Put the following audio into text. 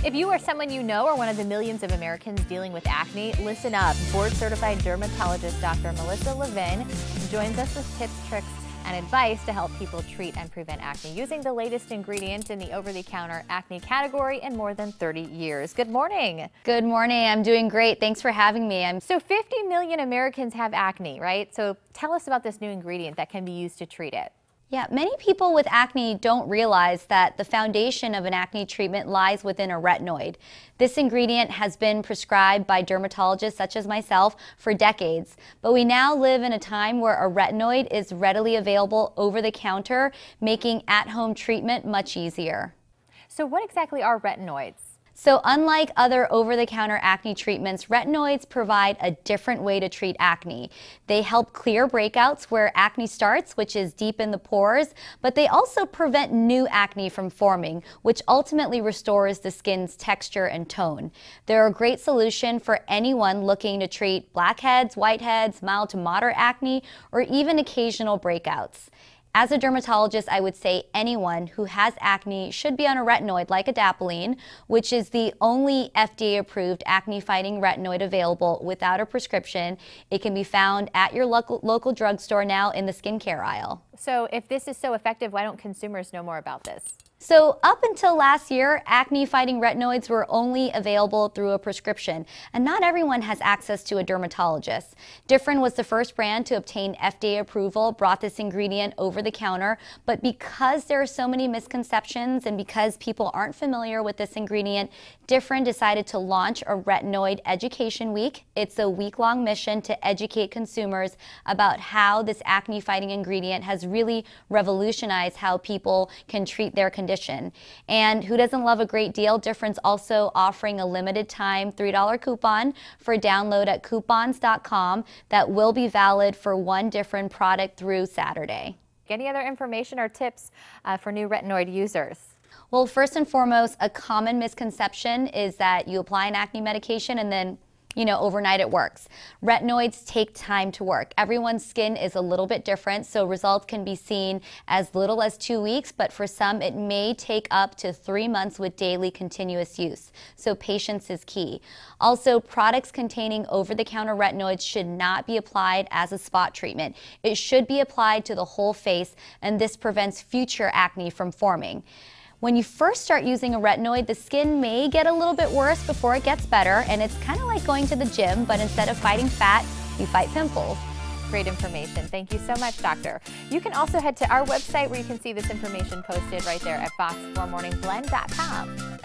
If you or someone you know are one of the millions of Americans dealing with acne, listen up. Board-certified dermatologist Dr. Melissa Levin joins us with tips, tricks, and advice to help people treat and prevent acne using the latest ingredient in the over-the-counter acne category in more than 30 years. Good morning. Good morning. I'm doing great. Thanks for having me. So 50 million Americans have acne, right? So tell us about this new ingredient that can be used to treat it. Yeah, many people with acne don't realize that the foundation of an acne treatment lies within a retinoid. This ingredient has been prescribed by dermatologists such as myself for decades, but we now live in a time where a retinoid is readily available over the counter, making at-home treatment much easier. So what exactly are retinoids? So unlike other over-the-counter acne treatments, retinoids provide a different way to treat acne. They help clear breakouts where acne starts, which is deep in the pores, but they also prevent new acne from forming, which ultimately restores the skin's texture and tone. They're a great solution for anyone looking to treat blackheads, whiteheads, mild to moderate acne, or even occasional breakouts. As a dermatologist, I would say anyone who has acne should be on a retinoid like adapalene, which is the only FDA-approved acne-fighting retinoid available without a prescription. It can be found at your local drugstore now in the skincare aisle. So if this is so effective, why don't consumers know more about this? So up until last year, acne-fighting retinoids were only available through a prescription, and not everyone has access to a dermatologist. Differin was the first brand to obtain FDA approval, brought this ingredient over the counter, but because there are so many misconceptions and because people aren't familiar with this ingredient, Differin decided to launch a Retinoid Education Week. It's a week-long mission to educate consumers about how this acne-fighting ingredient has really revolutionized how people can treat their condition. And who doesn't love a great deal? Differin's also offering a limited time $3 coupon for download at coupons.com that will be valid for one Differin product through Saturday. Any other information or tips for new retinoid users? Well, first and foremost, a common misconception is that you apply an acne medication and then overnight it works. Retinoids take time to work. Everyone's skin is a little bit different, so results can be seen as little as 2 weeks, but for some it may take up to 3 months with daily continuous use. So patience is key. Also, products containing over-the-counter retinoids should not be applied as a spot treatment. It should be applied to the whole face, and this prevents future acne from forming. When you first start using a retinoid, the skin may get a little bit worse before it gets better, and it's kind of like going to the gym, but instead of fighting fat, you fight pimples. Great information. Thank you so much, doctor. You can also head to our website where you can see this information posted right there at fox4morningblend.com.